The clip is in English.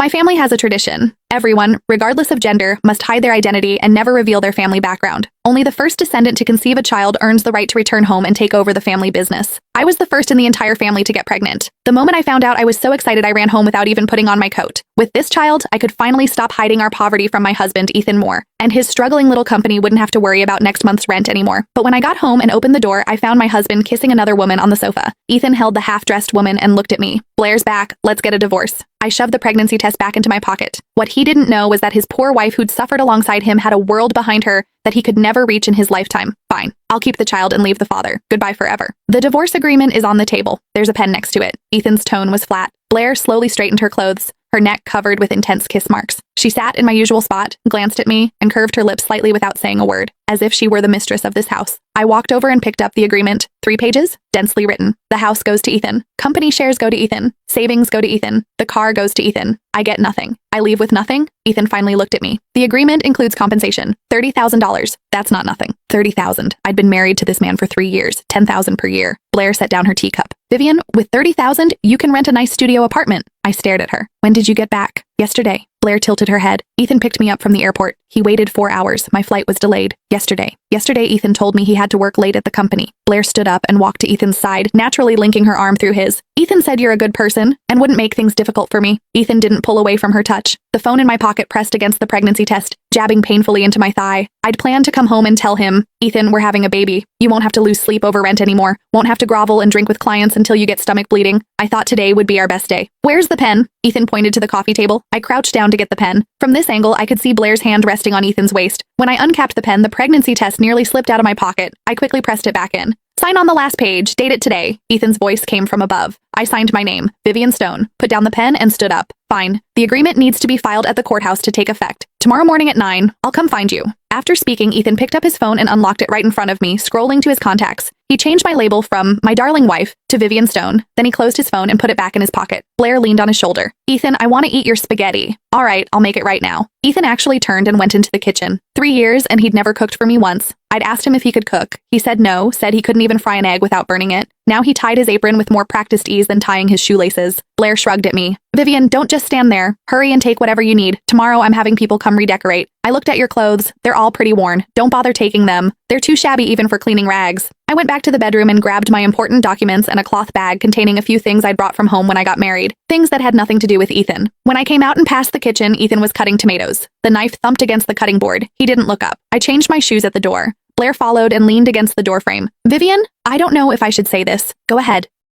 My family has a tradition. Everyone, regardless of gender, must hide their identity and never reveal their family background. Only the first descendant to conceive a child earns the right to return home and take over the family business. I was the first in the entire family to get pregnant. The moment I found out, I was so excited I ran home without even putting on my coat. With this child, I could finally stop hiding our poverty from my husband, Ethan Moore, and his struggling little company wouldn't have to worry about next month's rent anymore. But when I got home and opened the door, I found my husband kissing another woman on the sofa. Ethan held the half-dressed woman and looked at me. "Blair's back. Let's get a divorce." I shoved the pregnancy test back into my pocket. What he didn't know was that his poor wife who'd suffered alongside him had a world behind her that he could never reach in his lifetime. Fine. I'll keep the child and leave the father. Goodbye forever. The divorce agreement is on the table. There's a pen next to it. Ethan's tone was flat. Blair slowly straightened her clothes, her neck covered with intense kiss marks. She sat in my usual spot, glanced at me, and curved her lips slightly without saying a word, as if she were the mistress of this house. I walked over and picked up the agreement. 3 pages, densely written. The house goes to Ethan. Company shares go to Ethan. Savings go to Ethan. The car goes to Ethan. I get nothing. I leave with nothing? Ethan finally looked at me. The agreement includes compensation. $30,000. That's not nothing. $30,000. I'd been married to this man for 3 years. $10,000 per year. Blair set down her teacup. "Vivian, with $30,000, you can rent a nice studio apartment." I stared at her. "When did you get back?" "Yesterday." Blair tilted her head. "Ethan picked me up from the airport. He waited 4 hours. My flight was delayed. Yesterday. Yesterday, Ethan told me he had to work late at the company." Blair stood up and walked to Ethan's side, naturally linking her arm through his. "Ethan said you're a good person and wouldn't make things difficult for me." Ethan didn't pull away from her touch. The phone in my pocket pressed against the pregnancy test, jabbing painfully into my thigh. I'd planned to come home and tell him, "Ethan, we're having a baby. You won't have to lose sleep over rent anymore. Won't have to grovel and drink with clients until you get stomach bleeding." I thought today would be our best day. "Where's the pen?" Ethan pointed to the coffee table. I crouched down to get the pen. From this angle, I could see Blair's hand resting on Ethan's waist. When I uncapped the pen, the pregnancy test nearly slipped out of my pocket. I quickly pressed it back in. "Sign on the last page. Date it today." Ethan's voice came from above. I signed my name, Vivian Stone, put down the pen, and stood up. "Fine. The agreement needs to be filed at the courthouse to take effect. Tomorrow morning at 9, I'll come find you." After speaking, Ethan picked up his phone and unlocked it right in front of me, scrolling to his contacts. He changed my label from "My Darling Wife" to Vivian Stone. Then he closed his phone and put it back in his pocket. Blair leaned on his shoulder. "Ethan, I want to eat your spaghetti." "All right, I'll make it right now." Ethan actually turned and went into the kitchen. 3 years, and he'd never cooked for me once. I'd asked him if he could cook. He said no, said he couldn't even fry an egg without burning it. Now he tied his apron with more practiced ease than tying his shoelaces. Blair shrugged at me. "Vivian, don't just stand there. Hurry and take whatever you need. Tomorrow I'm having people come redecorate. I looked at your clothes. They're all pretty worn. Don't bother taking them. They're too shabby even for cleaning rags." I went back to the bedroom and grabbed my important documents and a cloth bag containing a few things I'd brought from home when I got married. Things that had nothing to do with Ethan. When I came out and passed the kitchen, Ethan was cutting tomatoes. The knife thumped against the cutting board. He didn't look up. I changed my shoes at the door. Blair followed and leaned against the doorframe. "Vivian, I don't know if I should say this." "Go ahead."